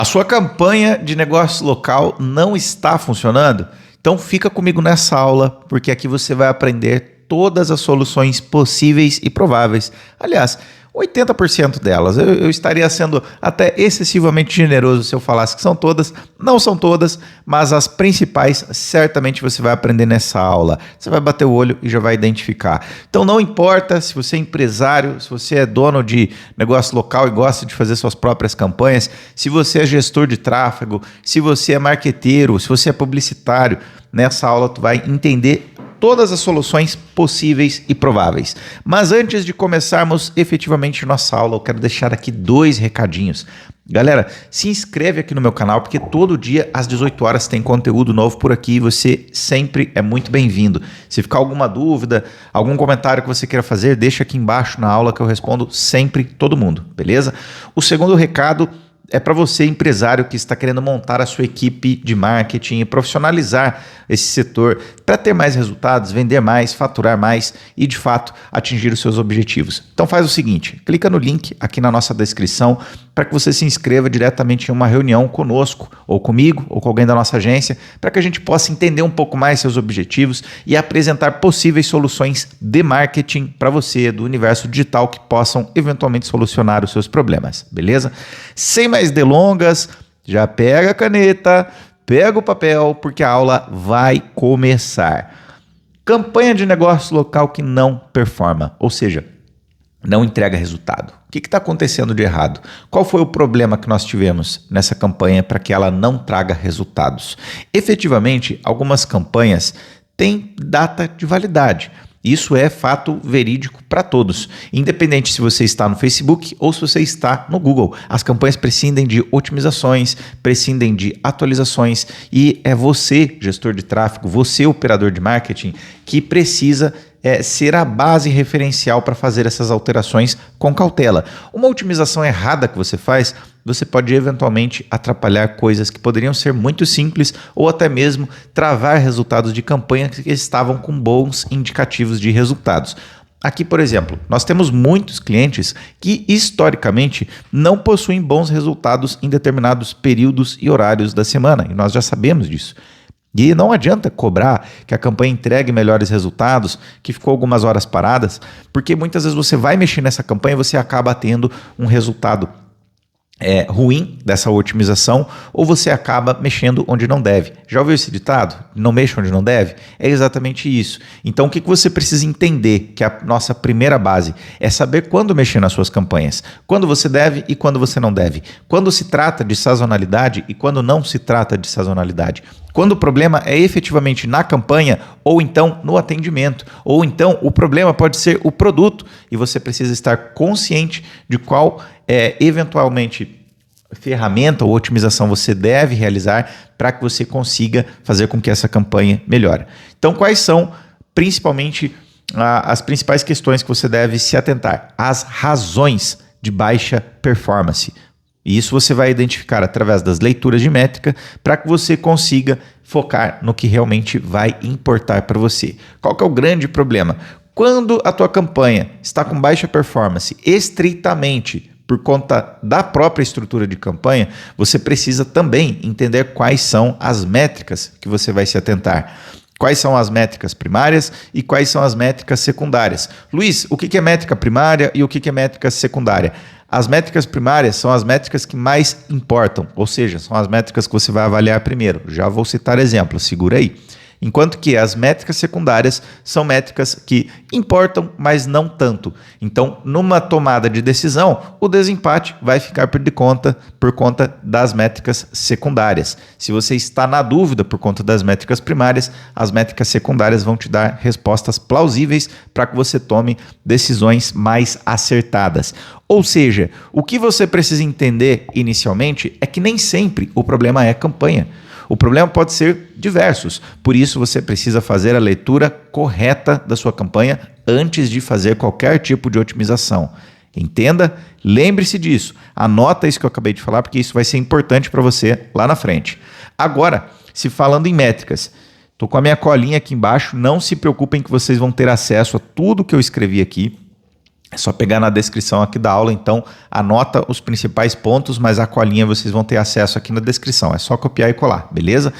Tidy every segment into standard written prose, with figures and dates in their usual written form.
A sua campanha de negócio local não está funcionando? Então fica comigo nessa aula, porque aqui você vai aprender todas as soluções possíveis e prováveis. Aliás, 80% delas. Eu estaria sendo até excessivamente generoso se eu falasse que são todas. Não são todas, mas as principais certamente você vai aprender nessa aula. Você vai bater o olho e já vai identificar. Então não importa se você é empresário, se você é dono de negócio local e gosta de fazer suas próprias campanhas, se você é gestor de tráfego, se você é marqueteiro, se você é publicitário, nessa aula tu vai entender todas as soluções possíveis e prováveis. Mas antes de começarmos efetivamente nossa aula, eu quero deixar aqui 2 recadinhos. Galera, se inscreve aqui no meu canal, porque todo dia às 18 horas tem conteúdo novo por aqui e você sempre é muito bem-vindo. Se ficar alguma dúvida, algum comentário que você queira fazer, deixa aqui embaixo na aula que eu respondo sempre todo mundo, beleza? O segundo recado é para você, empresário, que está querendo montar a sua equipe de marketing e profissionalizar esse setor para ter mais resultados, vender mais, faturar mais e, de fato, atingir os seus objetivos. Então faz o seguinte, clica no link aqui na nossa descrição para que você se inscreva diretamente em uma reunião conosco, ou comigo, ou com alguém da nossa agência, para que a gente possa entender um pouco mais seus objetivos e apresentar possíveis soluções de marketing para você, do universo digital, que possam eventualmente solucionar os seus problemas, beleza? Sem mais delongas, já pega a caneta, pega o papel, porque a aula vai começar. Campanha de negócio local que não performa, ou seja, não entrega resultado. O que está acontecendo de errado? Qual foi o problema que nós tivemos nessa campanha para que ela não traga resultados? Efetivamente, algumas campanhas têm data de validade. Isso é fato verídico para todos, independente se você está no Facebook ou se você está no Google. As campanhas prescindem de otimizações, prescindem de atualizações e é você, gestor de tráfego, você, operador de marketing, que precisa ser a base referencial para fazer essas alterações com cautela. Uma otimização errada que você faz, você pode eventualmente atrapalhar coisas que poderiam ser muito simples ou até mesmo travar resultados de campanha que estavam com bons indicativos de resultados. Aqui, por exemplo, nós temos muitos clientes que historicamente não possuem bons resultados em determinados períodos e horários da semana, e nós já sabemos disso. E não adianta cobrar que a campanha entregue melhores resultados, que ficou algumas horas paradas, porque muitas vezes você vai mexer nessa campanha e você acaba tendo um resultado ruim dessa otimização, ou você acaba mexendo onde não deve. Já ouviu esse ditado? Não mexa onde não deve? É exatamente isso. Então o que você precisa entender, que a nossa primeira base, é saber quando mexer nas suas campanhas. Quando você deve e quando você não deve. Quando se trata de sazonalidade e quando não se trata de sazonalidade. Quando o problema é efetivamente na campanha ou então no atendimento, ou então o problema pode ser o produto e você precisa estar consciente de qual eventualmente ferramenta ou otimização você deve realizar para que você consiga fazer com que essa campanha melhore. Então, quais são principalmente as principais questões que você deve se atentar? As razões de baixa performance. E isso você vai identificar através das leituras de métrica para que você consiga focar no que realmente vai importar para você. Qual que é o grande problema? Quando a tua campanha está com baixa performance estritamente por conta da própria estrutura de campanha, você precisa também entender quais são as métricas que você vai se atentar. Quais são as métricas primárias e quais são as métricas secundárias. Luiz, o que é métrica primária e o que é métrica secundária? As métricas primárias são as métricas que mais importam, ou seja, são as métricas que você vai avaliar primeiro. Já vou citar exemplos, segura aí. Enquanto que as métricas secundárias são métricas que importam, mas não tanto. Então, numa tomada de decisão, o desempate vai ficar por conta das métricas secundárias. Se você está na dúvida por conta das métricas primárias, as métricas secundárias vão te dar respostas plausíveis para que você tome decisões mais acertadas. Ou seja, o que você precisa entender inicialmente é que nem sempre o problema é campanha. O problema pode ser diversos, por isso você precisa fazer a leitura correta da sua campanha antes de fazer qualquer tipo de otimização. Entenda? Lembre-se disso. Anota isso que eu acabei de falar, porque isso vai ser importante para você lá na frente. Agora, se falando em métricas, estou com a minha colinha aqui embaixo, não se preocupem que vocês vão ter acesso a tudo que eu escrevi aqui. É só pegar na descrição aqui da aula, então anota os principais pontos, mas a colinha vocês vão ter acesso aqui na descrição. É só copiar e colar, beleza?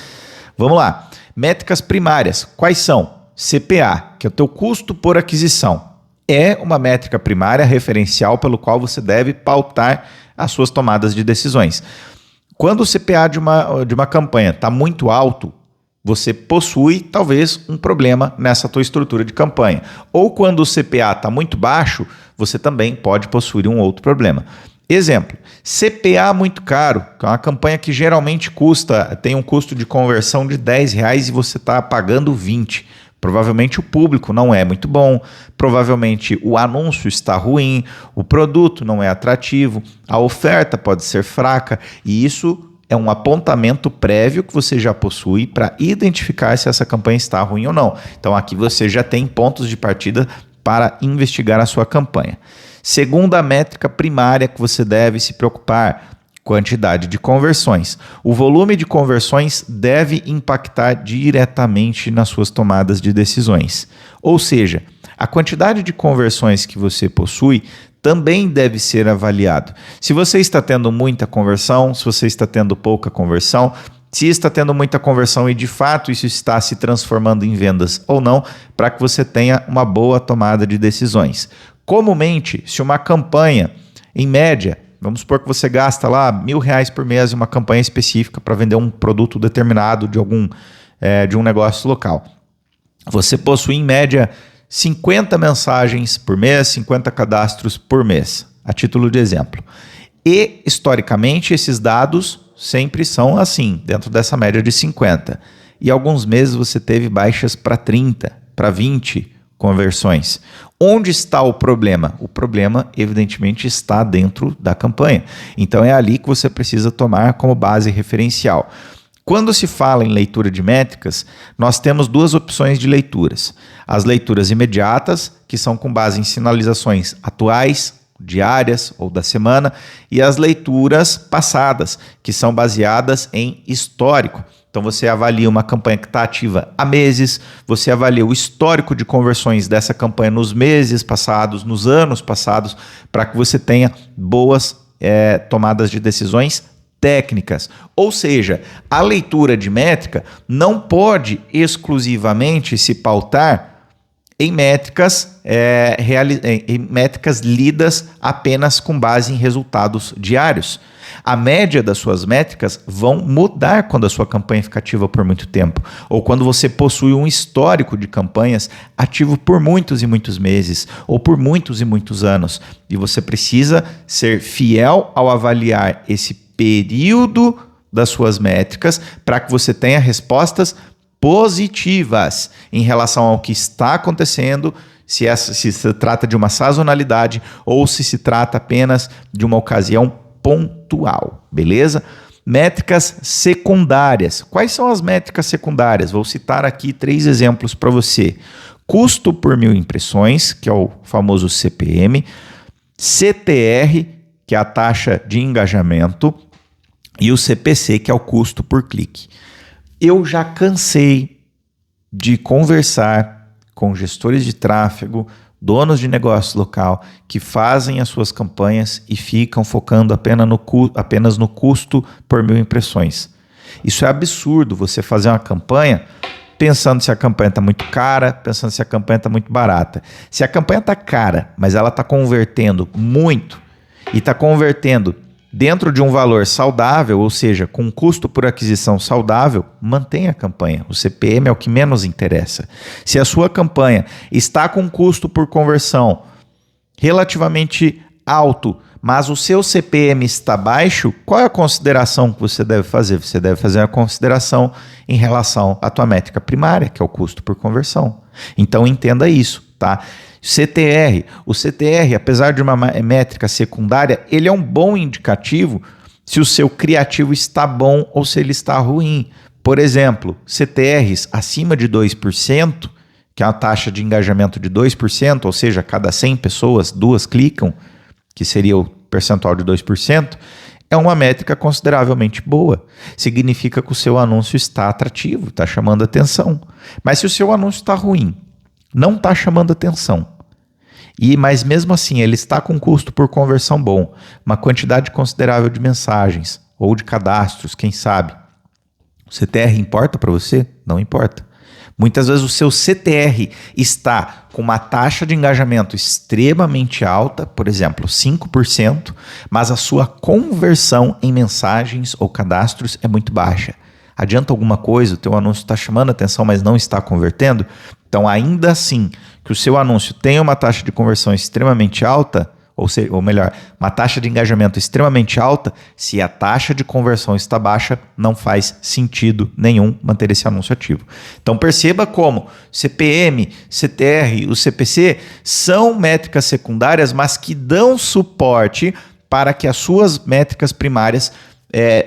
Vamos lá. Métricas primárias. Quais são? CPA, que é o teu custo por aquisição. É uma métrica primária referencial pelo qual você deve pautar as suas tomadas de decisões. Quando o CPA de uma campanha está muito alto, você possui talvez um problema nessa tua estrutura de campanha. Ou quando o CPA está muito baixo, você também pode possuir um outro problema. Exemplo, CPA muito caro, que é uma campanha que geralmente tem um custo de conversão de R$10 e você está pagando 20. Provavelmente o público não é muito bom, provavelmente o anúncio está ruim, o produto não é atrativo, a oferta pode ser fraca e isso é um apontamento prévio que você já possui para identificar se essa campanha está ruim ou não. Então aqui você já tem pontos de partida para investigar a sua campanha. Segunda métrica primária que você deve se preocupar: quantidade de conversões. O volume de conversões deve impactar diretamente nas suas tomadas de decisões. Ou seja, a quantidade de conversões que você possui também deve ser avaliado. Se você está tendo muita conversão, se você está tendo pouca conversão, se está tendo muita conversão e de fato isso está se transformando em vendas ou não, para que você tenha uma boa tomada de decisões. Comumente, se uma campanha, em média, vamos supor que você gasta lá R$1.000 por mês em uma campanha específica para vender um produto determinado de um negócio local. Você possui, em média, 50 mensagens por mês, 50 cadastros por mês, a título de exemplo. E, historicamente, esses dados sempre são assim, dentro dessa média de 50. E alguns meses você teve baixas para 30, para 20 conversões. Onde está o problema? O problema, evidentemente, está dentro da campanha. Então, é ali que você precisa tomar como base referencial. Quando se fala em leitura de métricas, nós temos duas opções de leituras. As leituras imediatas, que são com base em sinalizações atuais, diárias ou da semana, e as leituras passadas, que são baseadas em histórico. Então você avalia uma campanha que está ativa há meses, você avalia o histórico de conversões dessa campanha nos meses passados, nos anos passados, para que você tenha boas tomadas de decisões técnicas. Ou seja, a leitura de métrica não pode exclusivamente se pautar em métricas, em métricas lidas apenas com base em resultados diários. A média das suas métricas vão mudar quando a sua campanha fica ativa por muito tempo, ou quando você possui um histórico de campanhas ativo por muitos e muitos meses, ou por muitos e muitos anos. E você precisa ser fiel ao avaliar esse período das suas métricas para que você tenha respostas positivas em relação ao que está acontecendo, se se trata de uma sazonalidade ou se trata apenas de uma ocasião pontual, beleza? Métricas secundárias. Quais são as métricas secundárias? Vou citar aqui 3 exemplos para você. Custo por 1.000 impressões, que é o famoso CPM, CTR, que é a taxa de engajamento, e o CPC, que é o custo por clique. Eu já cansei de conversar com gestores de tráfego, donos de negócio local, que fazem as suas campanhas e ficam focando apenas no custo por 1.000 impressões. Isso é absurdo, você fazer uma campanha pensando se a campanha está muito cara, pensando se a campanha está muito barata. Se a campanha está cara, mas ela está convertendo muito e está convertendo dentro de um valor saudável, ou seja, com um custo por aquisição saudável, mantenha a campanha. O CPM é o que menos interessa. Se a sua campanha está com um custo por conversão relativamente alto, mas o seu CPM está baixo, qual é a consideração que você deve fazer? Você deve fazer a consideração em relação à tua métrica primária, que é o custo por conversão. Então entenda isso, tá? CTR. O CTR, apesar de uma métrica secundária, ele é um bom indicativo se o seu criativo está bom ou se ele está ruim. Por exemplo, CTRs acima de 2%, que é uma taxa de engajamento de 2%, ou seja, a cada 100 pessoas, 2 clicam, que seria o percentual de 2%, é uma métrica consideravelmente boa. Significa que o seu anúncio está atrativo, está chamando atenção. Mas se o seu anúncio está ruim, não está chamando atenção, Mas mesmo assim ele está com custo por conversão bom, uma quantidade considerável de mensagens ou de cadastros, quem sabe. O CTR importa para você? Não importa. Muitas vezes o seu CTR está com uma taxa de engajamento extremamente alta, por exemplo, 5%, mas a sua conversão em mensagens ou cadastros é muito baixa. Adianta alguma coisa? O teu anúncio está chamando a atenção, mas não está convertendo? Então, ainda assim, que o seu anúncio tenha uma taxa de conversão extremamente alta, ou melhor, uma taxa de engajamento extremamente alta, se a taxa de conversão está baixa, não faz sentido nenhum manter esse anúncio ativo. Então perceba como CPM, CTR, o CPC são métricas secundárias, mas que dão suporte para que as suas métricas primárias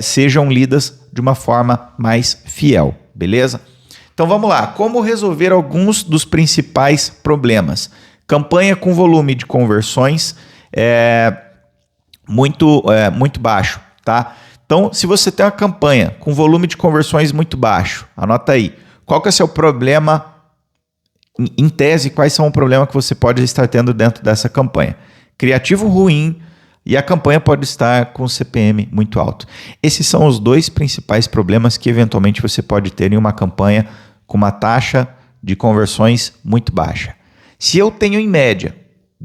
sejam lidas de uma forma mais fiel, beleza? Então vamos lá, como resolver alguns dos principais problemas? Campanha com volume de conversões muito baixo, tá? Então, se você tem uma campanha com volume de conversões muito baixo, anota aí. Qual que é o seu problema? Em tese, quais são os problemas que você pode estar tendo dentro dessa campanha? Criativo ruim e a campanha pode estar com CPM muito alto. Esses são os dois principais problemas que eventualmente você pode ter em uma campanha com uma taxa de conversões muito baixa. Se eu tenho em média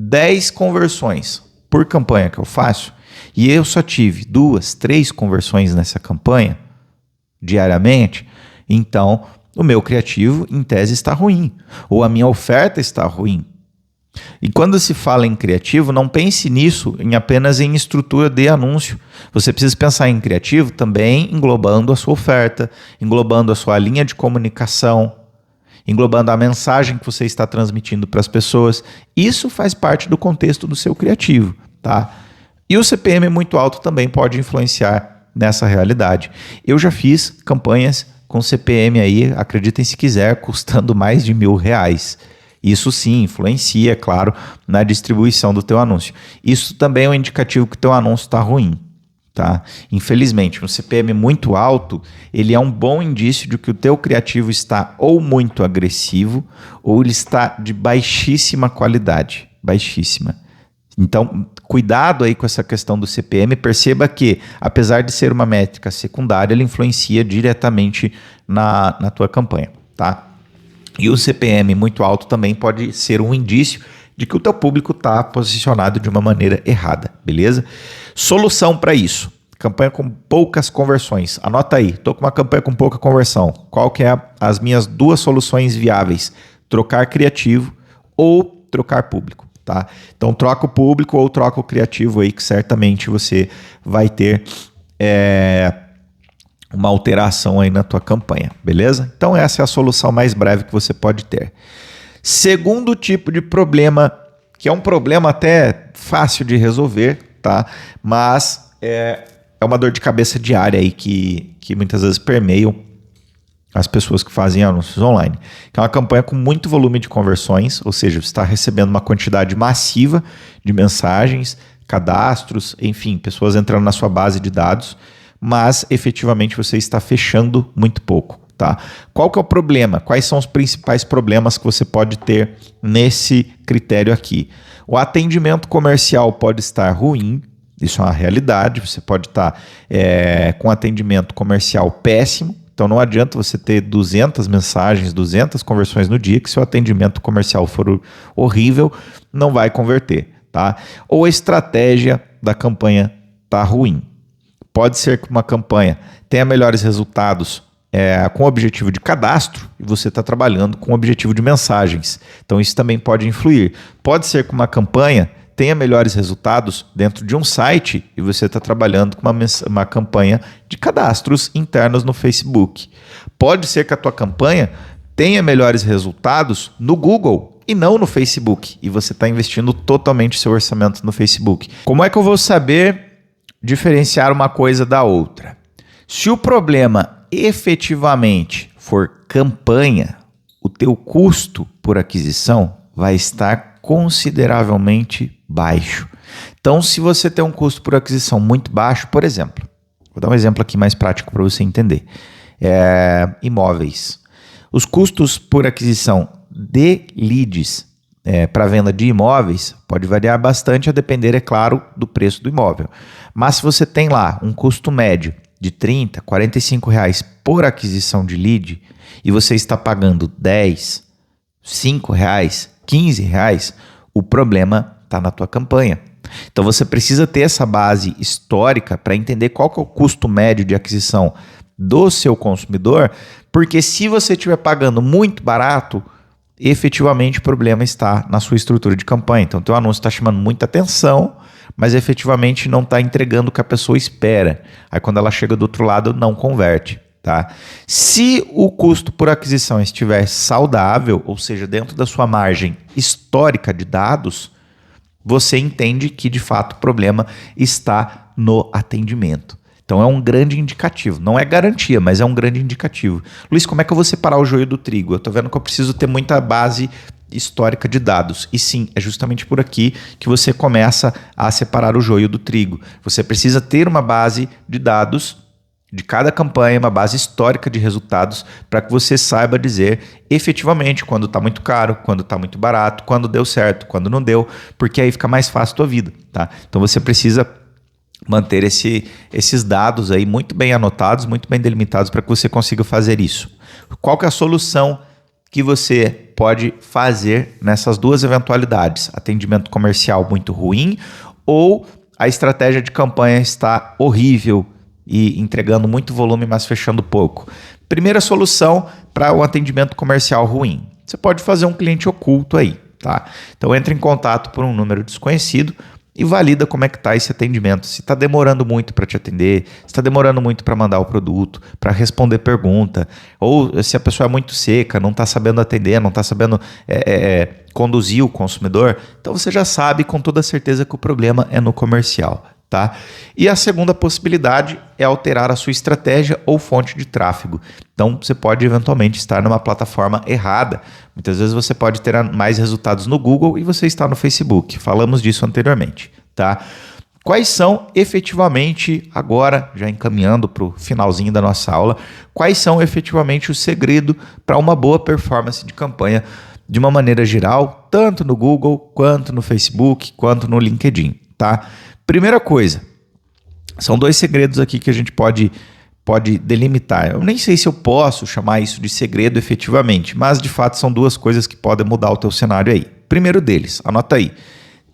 10 conversões por campanha que eu faço e eu só tive 2, 3 conversões nessa campanha diariamente, então o meu criativo em tese está ruim ou a minha oferta está ruim. E quando se fala em criativo, não pense nisso apenas em estrutura de anúncio. Você precisa pensar em criativo também englobando a sua oferta, englobando a sua linha de comunicação, englobando a mensagem que você está transmitindo para as pessoas. Isso faz parte do contexto do seu criativo, tá? E o CPM muito alto também pode influenciar nessa realidade. Eu já fiz campanhas com CPM aí, acreditem se quiser, custando mais de R$1.000. Isso sim influencia, claro, na distribuição do teu anúncio. Isso também é um indicativo que o teu anúncio está ruim. Tá? Infelizmente, um CPM muito alto, ele é um bom indício de que o teu criativo está ou muito agressivo ou ele está de baixíssima qualidade, baixíssima. Então, cuidado aí com essa questão do CPM, perceba que, apesar de ser uma métrica secundária, ele influencia diretamente na tua campanha, tá? E o CPM muito alto também pode ser um indício de que o teu público está posicionado de uma maneira errada, beleza? Solução para isso, campanha com poucas conversões. Anota aí, estou com uma campanha com pouca conversão. Qual que é as minhas 2 soluções viáveis? Trocar criativo ou trocar público, tá? Então troca o público ou troca o criativo aí, que certamente você vai ter uma alteração aí na tua campanha, beleza? Então essa é a solução mais breve que você pode ter. Segundo tipo de problema, que é um problema até fácil de resolver, tá? Mas é uma dor de cabeça diária aí que muitas vezes permeiam as pessoas que fazem anúncios online. Que é uma campanha com muito volume de conversões, ou seja, você está recebendo uma quantidade massiva de mensagens, cadastros, enfim, pessoas entrando na sua base de dados, mas efetivamente você está fechando muito pouco. Tá? Qual que é o problema? Quais são os principais problemas que você pode ter nesse critério aqui? O atendimento comercial pode estar ruim, isso é uma realidade, você pode estar com atendimento comercial péssimo, então não adianta você ter 200 mensagens, 200 conversões no dia, que se o atendimento comercial for horrível, não vai converter. Tá? Ou a estratégia da campanha está ruim. Pode ser que uma campanha tenha melhores resultados com o objetivo de cadastro e você está trabalhando com o objetivo de mensagens. Então isso também pode influir. Pode ser que uma campanha tenha melhores resultados dentro de um site e você está trabalhando com uma campanha de cadastros internos no Facebook. Pode ser que a tua campanha tenha melhores resultados no Google e não no Facebook e você está investindo totalmente seu orçamento no Facebook. Como é que eu vou saber diferenciar uma coisa da outra? Se o problema efetivamente for campanha, o teu custo por aquisição vai estar consideravelmente baixo. Então, se você tem um custo por aquisição muito baixo, por exemplo, vou dar um exemplo aqui mais prático para você entender. Imóveis. Os custos por aquisição de leads para venda de imóveis pode variar bastante a depender, é claro, do preço do imóvel. Mas se você tem lá um custo médio de R$30, R$45 por aquisição de lead e você está pagando R$10, R$5, R$15, o problema está na tua campanha. Então você precisa ter essa base histórica para entender qual que é o custo médio de aquisição do seu consumidor, porque se você estiver pagando muito barato, efetivamente o problema está na sua estrutura de campanha. Então teu anúncio está chamando muita atenção, mas efetivamente não está entregando o que a pessoa espera. Aí quando ela chega do outro lado, não converte. Tá? Se o custo por aquisição estiver saudável, ou seja, dentro da sua margem histórica de dados, você entende que de fato o problema está no atendimento. Então é um grande indicativo, não é garantia, mas é um grande indicativo. Luiz, como é que eu vou separar o joio do trigo? Eu estou vendo que eu preciso ter muita base histórica de dados. E sim, é justamente por aqui que você começa a separar o joio do trigo. Você precisa ter uma base de dados de cada campanha, uma base histórica de resultados, para que você saiba dizer efetivamente quando está muito caro, quando está muito barato, quando deu certo, quando não deu, porque aí fica mais fácil a tua vida. Tá? Então você precisa manter esses dados aí muito bem anotados, muito bem delimitados para que você consiga fazer isso. Qual que é a solução que você pode fazer nessas duas eventualidades? Atendimento comercial muito ruim ou a estratégia de campanha está horrível e entregando muito volume, mas fechando pouco? Primeira solução para o atendimento comercial ruim. Você pode fazer um cliente oculto aí, tá? Então entre em contato por um número desconhecido e valida como é que está esse atendimento. Se está demorando muito para te atender, se está demorando muito para mandar o produto, para responder pergunta, ou se a pessoa é muito seca, não está sabendo atender, não está sabendo conduzir o consumidor, então você já sabe com toda certeza que o problema é no comercial. Tá? E a segunda possibilidade é alterar a sua estratégia ou fonte de tráfego. Então você pode eventualmente estar numa plataforma errada. Muitas vezes você pode ter mais resultados no Google e você está no Facebook. Falamos disso anteriormente. Tá? Quais são efetivamente, agora já encaminhando para o finalzinho da nossa aula, quais são efetivamente o segredo para uma boa performance de campanha de uma maneira geral, tanto no Google, quanto no Facebook, quanto no LinkedIn? Tá? Primeira coisa, são dois segredos aqui que a gente pode delimitar. Eu nem sei se eu posso chamar isso de segredo efetivamente, mas de fato são duas coisas que podem mudar o teu cenário aí. Primeiro deles, anota aí,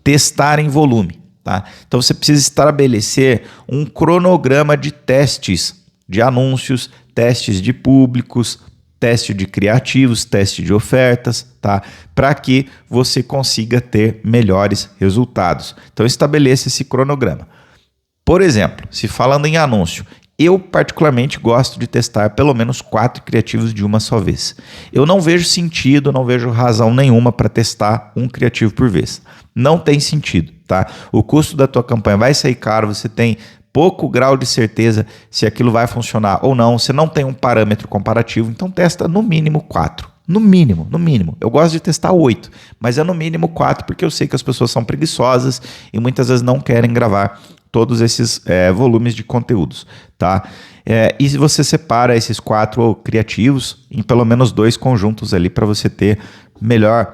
testar em volume. Tá? Então você precisa estabelecer um cronograma de testes de anúncios, testes de públicos, teste de criativos, teste de ofertas, tá? Para que você consiga ter melhores resultados. Então estabeleça esse cronograma. Por exemplo, se falando em anúncio, eu particularmente gosto de testar pelo menos 4 criativos de uma só vez. Eu não vejo sentido, não vejo razão nenhuma para testar um criativo por vez. Não tem sentido, tá? O custo da tua campanha vai sair caro, você tem pouco grau de certeza se aquilo vai funcionar ou não, você não tem um parâmetro comparativo, então testa no mínimo 4. No mínimo. Eu gosto de testar 8, mas é no mínimo 4 porque eu sei que as pessoas são preguiçosas e muitas vezes não querem gravar todos esses volumes de conteúdos, tá? E se você separa esses 4 criativos em pelo menos 2 conjuntos ali para você ter melhor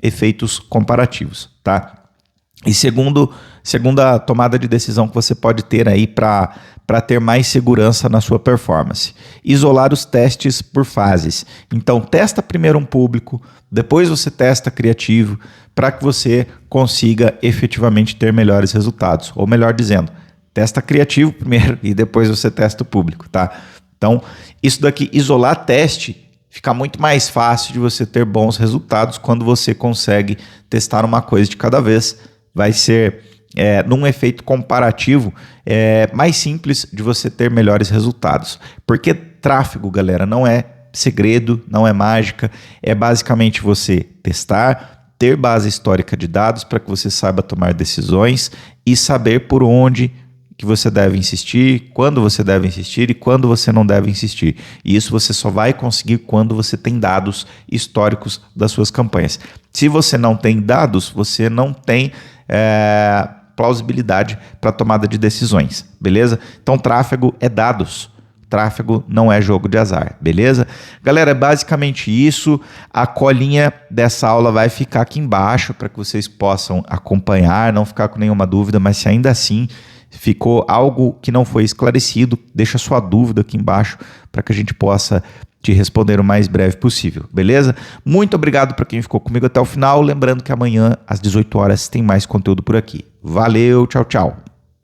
efeitos comparativos, tá? E segunda tomada de decisão que você pode ter aí para ter mais segurança na sua performance. Isolar os testes por fases. Então, testa primeiro um público, depois você testa criativo, para que você consiga efetivamente ter melhores resultados. Ou melhor dizendo, testa criativo primeiro e depois você testa o público, tá? Então, isso daqui, isolar teste, fica muito mais fácil de você ter bons resultados quando você consegue testar uma coisa de cada vez. Vai ser, num efeito comparativo, mais simples de você ter melhores resultados. Porque tráfego, galera, não é segredo, não é mágica, é basicamente você testar, ter base histórica de dados para que você saiba tomar decisões e saber por onde que você deve insistir, quando você deve insistir e quando você não deve insistir. E isso você só vai conseguir quando você tem dados históricos das suas campanhas. Se você não tem dados, você não tem plausibilidade para tomada de decisões, beleza? Então, tráfego é dados. tráfego não é jogo de azar, beleza? Galera, é basicamente isso. A colinha dessa aula vai ficar aqui embaixo para que vocês possam acompanhar, não ficar com nenhuma dúvida, mas se ainda assim ficou algo que não foi esclarecido, deixa sua dúvida aqui embaixo para que a gente possa te responder o mais breve possível, beleza? Muito obrigado para quem ficou comigo até o final. Lembrando que amanhã, às 18 horas, tem mais conteúdo por aqui. Valeu, tchau, tchau.